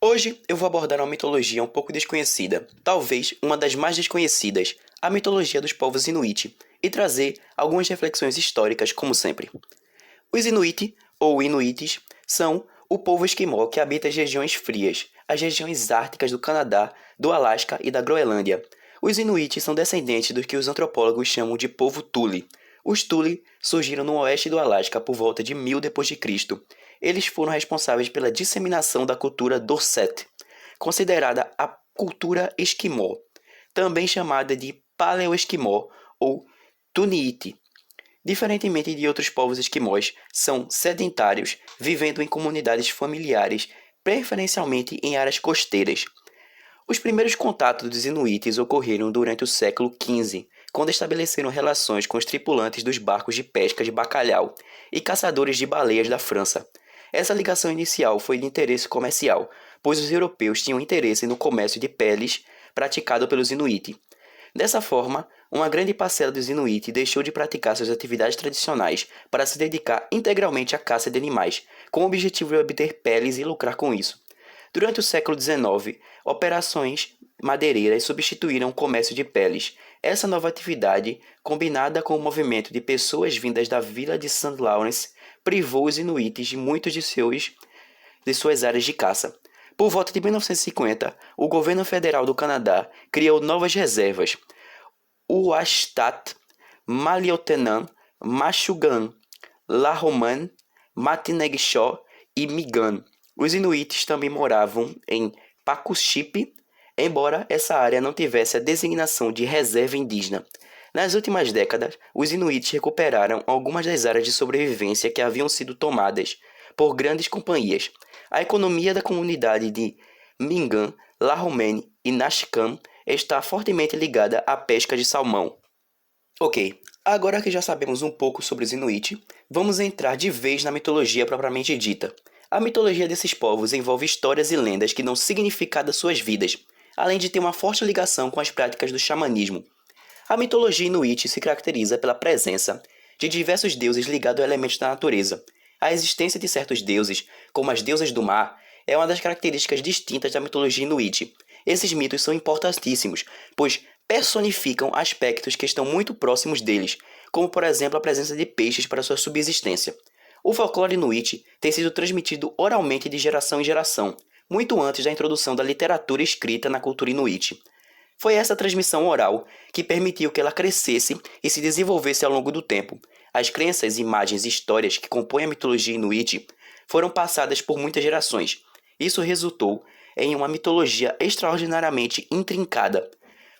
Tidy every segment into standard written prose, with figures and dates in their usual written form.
Hoje eu vou abordar uma mitologia um pouco desconhecida, talvez uma das mais desconhecidas, a mitologia dos povos Inuit, e trazer algumas reflexões históricas, como sempre. Os Inuit, ou Inuites, são o povo esquimó que habita as regiões frias, as regiões árticas do Canadá, do Alasca e da Groenlândia. Os Inuit são descendentes dos que os antropólogos chamam de povo Thule. Os Thule surgiram no oeste do Alasca por volta de 1000 d.C. Eles foram responsáveis pela disseminação da cultura Dorset, considerada a cultura esquimó, também chamada de Paleoesquimó ou Tuniite. Diferentemente de outros povos esquimós, são sedentários, vivendo em comunidades familiares, preferencialmente em áreas costeiras. Os primeiros contatos dos inuites ocorreram durante o século XV, quando estabeleceram relações com os tripulantes dos barcos de pesca de bacalhau e caçadores de baleias da França. Essa ligação inicial foi de interesse comercial, pois os europeus tinham interesse no comércio de peles praticado pelos inuit. Dessa forma, uma grande parcela dos Inuit deixou de praticar suas atividades tradicionais para se dedicar integralmente à caça de animais, com o objetivo de obter peles e lucrar com isso. Durante o século XIX, operações madeireiras substituíram o comércio de peles. Essa nova atividade, combinada com o movimento de pessoas vindas da vila de St. Lawrence, privou os Inuites de muitos de suas áreas de caça. Por volta de 1950, o governo federal do Canadá criou novas reservas, Ouastat, Maliotenam, Machugan, Lahoman, Matinegshaw e Migan. Os inuites também moravam em Pacuxip, embora essa área não tivesse a designação de reserva indígena. Nas últimas décadas, os inuites recuperaram algumas das áreas de sobrevivência que haviam sido tomadas por grandes companhias. A economia da comunidade de Mingan, Lahomene e Nashcam está fortemente ligada à pesca de salmão. Ok, agora que já sabemos um pouco sobre os Inuit, vamos entrar de vez na mitologia propriamente dita. A mitologia desses povos envolve histórias e lendas que dão significado às suas vidas, além de ter uma forte ligação com as práticas do xamanismo. A mitologia Inuit se caracteriza pela presença de diversos deuses ligados a elementos da natureza. A existência de certos deuses, como as deusas do mar, é uma das características distintas da mitologia Inuit. Esses mitos são importantíssimos, pois personificam aspectos que estão muito próximos deles, como por exemplo a presença de peixes para sua subsistência. O folclore Inuit tem sido transmitido oralmente de geração em geração, muito antes da introdução da literatura escrita na cultura Inuit. Foi essa transmissão oral que permitiu que ela crescesse e se desenvolvesse ao longo do tempo. As crenças, imagens e histórias que compõem a mitologia Inuit foram passadas por muitas gerações. Isso resultou em uma mitologia extraordinariamente intrincada.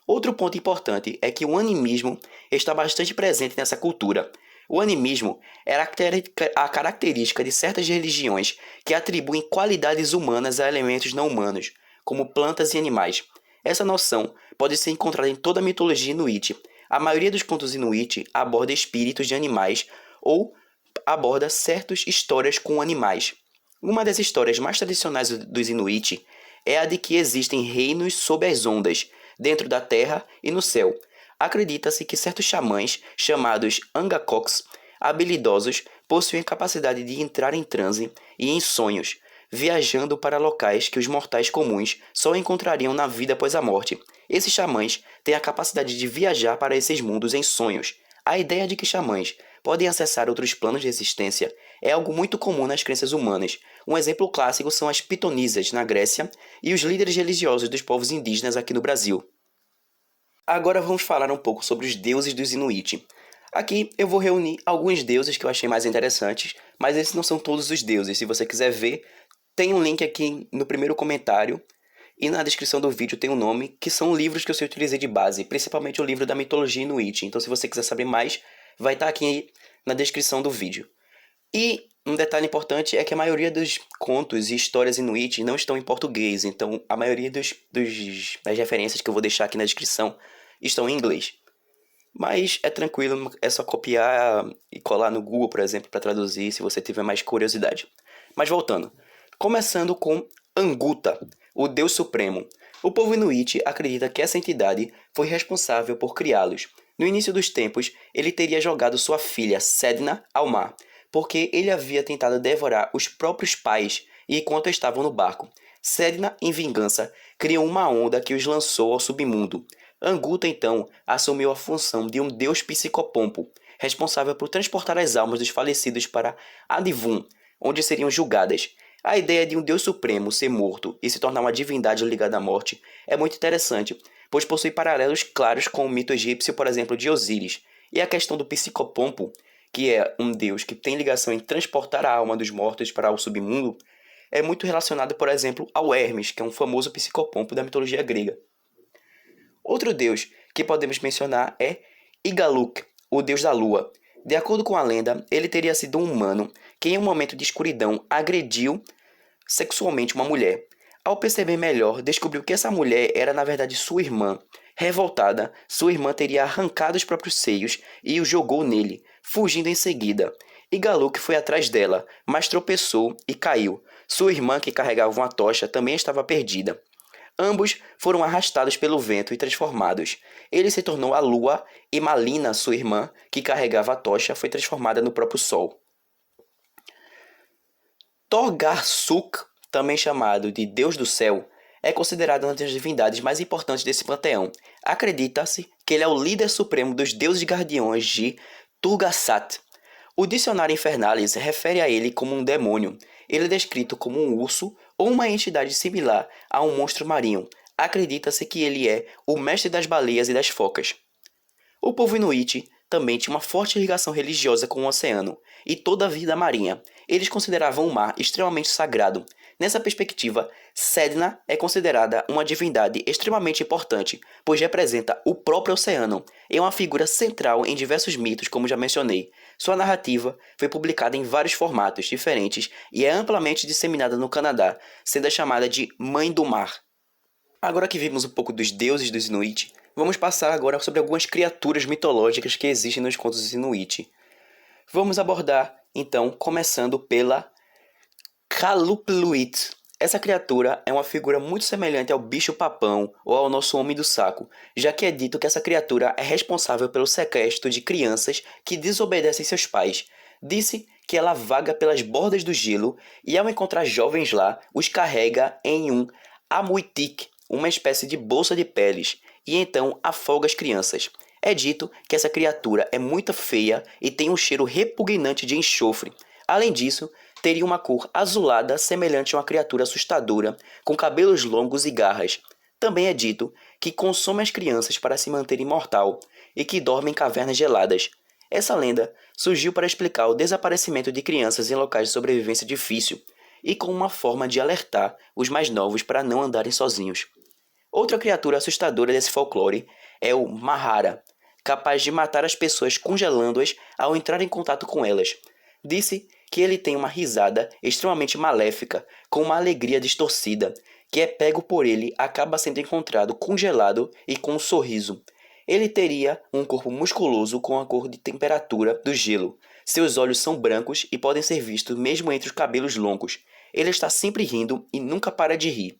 Outro ponto importante é que o animismo está bastante presente nessa cultura. O animismo era a característica de certas religiões que atribuem qualidades humanas a elementos não humanos, como plantas e animais. Essa noção pode ser encontrada em toda a mitologia inuit. A maioria dos contos inuit aborda espíritos de animais ou aborda certas histórias com animais. Uma das histórias mais tradicionais dos inuit é a de que existem reinos sob as ondas, dentro da terra e no céu. Acredita-se que certos xamãs, chamados Angakoks, habilidosos, possuem a capacidade de entrar em transe e em sonhos, viajando para locais que os mortais comuns só encontrariam na vida após a morte. Esses xamãs têm a capacidade de viajar para esses mundos em sonhos. A ideia de que xamãs podem acessar outros planos de existência é algo muito comum nas crenças humanas. Um exemplo clássico são as pitonisas na Grécia e os líderes religiosos dos povos indígenas aqui no Brasil. Agora vamos falar um pouco sobre os deuses dos Inuit. Aqui eu vou reunir alguns deuses que eu achei mais interessantes, mas esses não são todos os deuses. Se você quiser ver, tem um link aqui no primeiro comentário e na descrição do vídeo tem um nome, que são livros que eu utilizei de base, principalmente o livro da mitologia Inuit. Então se você quiser saber mais, vai estar aqui na descrição do vídeo. E um detalhe importante é que a maioria dos contos e histórias Inuit não estão em português, então a maioria das referências que eu vou deixar aqui na descrição estão em inglês. Mas é tranquilo, é só copiar e colar no Google, por exemplo, para traduzir se você tiver mais curiosidade. Mas voltando, começando com Anguta, o Deus Supremo. O povo Inuit acredita que essa entidade foi responsável por criá-los. No início dos tempos, ele teria jogado sua filha Sedna ao mar, porque ele havia tentado devorar os próprios pais enquanto estavam no barco. Sedna, em vingança, criou uma onda que os lançou ao submundo. Anguta, então, assumiu a função de um deus psicopompo, responsável por transportar as almas dos falecidos para Adivum, onde seriam julgadas. A ideia de um deus supremo ser morto e se tornar uma divindade ligada à morte é muito interessante, pois possui paralelos claros com o mito egípcio, por exemplo, de Osíris. E a questão do psicopompo, que é um deus que tem ligação em transportar a alma dos mortos para o submundo, é muito relacionado, por exemplo, ao Hermes, que é um famoso psicopompo da mitologia grega. Outro deus que podemos mencionar é Igaluk, o deus da lua. De acordo com a lenda, ele teria sido um humano que em um momento de escuridão agrediu sexualmente uma mulher. Ao perceber melhor, descobriu que essa mulher era na verdade sua irmã. Revoltada, sua irmã teria arrancado os próprios seios e o jogou nele, fugindo em seguida. Igaluk foi atrás dela, mas tropeçou e caiu. Sua irmã, que carregava uma tocha, também estava perdida. Ambos foram arrastados pelo vento e transformados. Ele se tornou a lua e Malina, sua irmã, que carregava a tocha, foi transformada no próprio sol. Torgarsuk, também chamado de Deus do Céu, é considerado uma das divindades mais importantes desse panteão. Acredita-se que ele é o líder supremo dos deuses guardiões de Turgasat. O dicionário Infernalis refere a ele como um demônio. Ele é descrito como um urso ou uma entidade similar a um monstro marinho. Acredita-se que ele é o mestre das baleias e das focas. O povo Inuit também tinha uma forte ligação religiosa com o oceano e toda a vida marinha. Eles consideravam o mar extremamente sagrado. Nessa perspectiva, Sedna é considerada uma divindade extremamente importante, pois representa o próprio oceano e é uma figura central em diversos mitos, como já mencionei. Sua narrativa foi publicada em vários formatos diferentes e é amplamente disseminada no Canadá, sendo chamada de Mãe do Mar. Agora que vimos um pouco dos deuses dos Inuit, vamos passar agora sobre algumas criaturas mitológicas que existem nos contos Inuit. Vamos abordar, então, começando pela Kalupluit. Essa criatura é uma figura muito semelhante ao bicho-papão ou ao nosso homem do saco, já que é dito que essa criatura é responsável pelo sequestro de crianças que desobedecem seus pais. Disse que ela vaga pelas bordas do gelo e, ao encontrar jovens lá, os carrega em um amuitik, uma espécie de bolsa de peles, e então afoga as crianças. É dito que essa criatura é muito feia e tem um cheiro repugnante de enxofre. Além disso, teria uma cor azulada semelhante a uma criatura assustadora, com cabelos longos e garras. Também é dito que consome as crianças para se manter imortal e que dorme em cavernas geladas. Essa lenda surgiu para explicar o desaparecimento de crianças em locais de sobrevivência difícil e como uma forma de alertar os mais novos para não andarem sozinhos. Outra criatura assustadora desse folclore é o Mahara, capaz de matar as pessoas congelando-as ao entrar em contato com elas. Disse que ele tem uma risada extremamente maléfica, com uma alegria distorcida, que é pego por ele acaba sendo encontrado congelado e com um sorriso. Ele teria um corpo musculoso com a cor de temperatura do gelo. Seus olhos são brancos e podem ser vistos mesmo entre os cabelos longos. Ele está sempre rindo e nunca para de rir.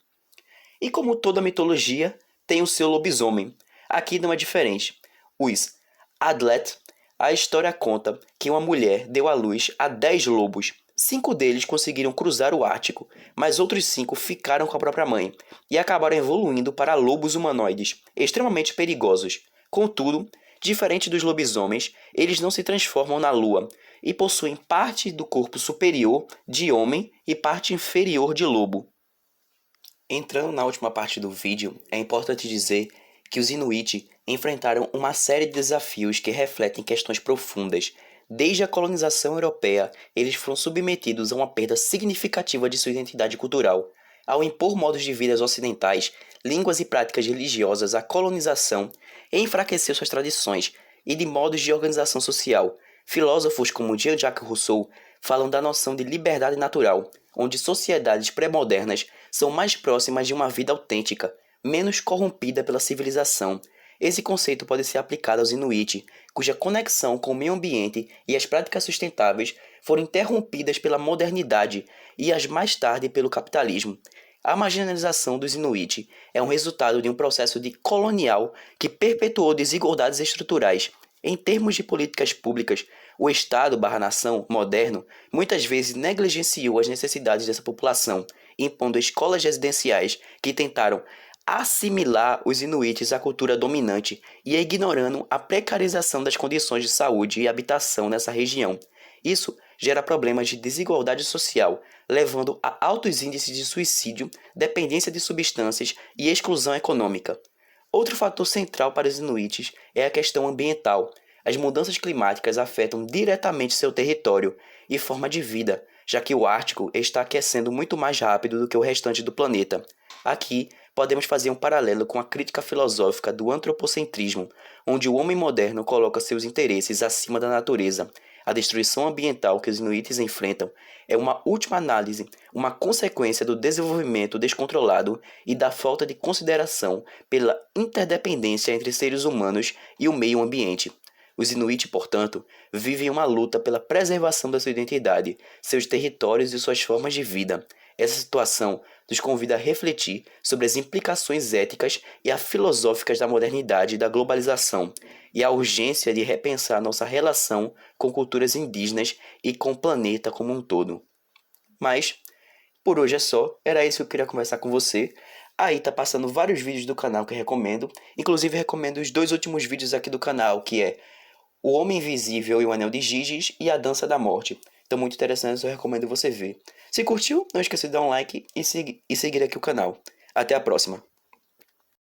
E como toda mitologia, tem o seu lobisomem. Aqui não é diferente. Os Adlet, a história conta que uma mulher deu à luz a 10 lobos. 5 deles conseguiram cruzar o Ártico, mas outros 5 ficaram com a própria mãe e acabaram evoluindo para lobos humanoides, extremamente perigosos. Contudo, diferente dos lobisomens, eles não se transformam na lua e possuem parte do corpo superior de homem e parte inferior de lobo. Entrando na última parte do vídeo, é importante dizer que os Inuit enfrentaram uma série de desafios que refletem questões profundas. Desde a colonização europeia, eles foram submetidos a uma perda significativa de sua identidade cultural. Ao impor modos de vida ocidentais, línguas e práticas religiosas, a colonização enfraqueceu suas tradições e de modos de organização social. Filósofos como Jean-Jacques Rousseau falam da noção de liberdade natural, onde sociedades pré-modernas são mais próximas de uma vida autêntica, menos corrompida pela civilização. Esse conceito pode ser aplicado aos Inuit, cuja conexão com o meio ambiente e as práticas sustentáveis foram interrompidas pela modernidade e as mais tarde pelo capitalismo. A marginalização dos Inuit é um resultado de um processo colonial que perpetuou desigualdades estruturais. Em termos de políticas públicas, o Estado/nação moderno muitas vezes negligenciou as necessidades dessa população impondo escolas residenciais que tentaram assimilar os inuites à cultura dominante e ignorando a precarização das condições de saúde e habitação nessa região. Isso gera problemas de desigualdade social, levando a altos índices de suicídio, dependência de substâncias e exclusão econômica. Outro fator central para os inuites é a questão ambiental. As mudanças climáticas afetam diretamente seu território e forma de vida, já que o Ártico está aquecendo muito mais rápido do que o restante do planeta. Aqui, podemos fazer um paralelo com a crítica filosófica do antropocentrismo, onde o homem moderno coloca seus interesses acima da natureza. A destruição ambiental que os inuites enfrentam é uma última análise, uma consequência do desenvolvimento descontrolado e da falta de consideração pela interdependência entre seres humanos e o meio ambiente. Os Inuit, portanto, vivem uma luta pela preservação da sua identidade, seus territórios e suas formas de vida. Essa situação nos convida a refletir sobre as implicações éticas e filosóficas da modernidade e da globalização, e a urgência de repensar nossa relação com culturas indígenas e com o planeta como um todo. Mas, por hoje é só, era isso que eu queria conversar com você. Aí tá passando vários vídeos do canal que eu recomendo, inclusive recomendo os 2 últimos vídeos aqui do canal, que é O Homem Invisível e o Anel de Giges e A Dança da Morte. Então muito interessante, eu recomendo você ver. Se curtiu, não esqueça de dar um like e seguir aqui o canal. Até a próxima.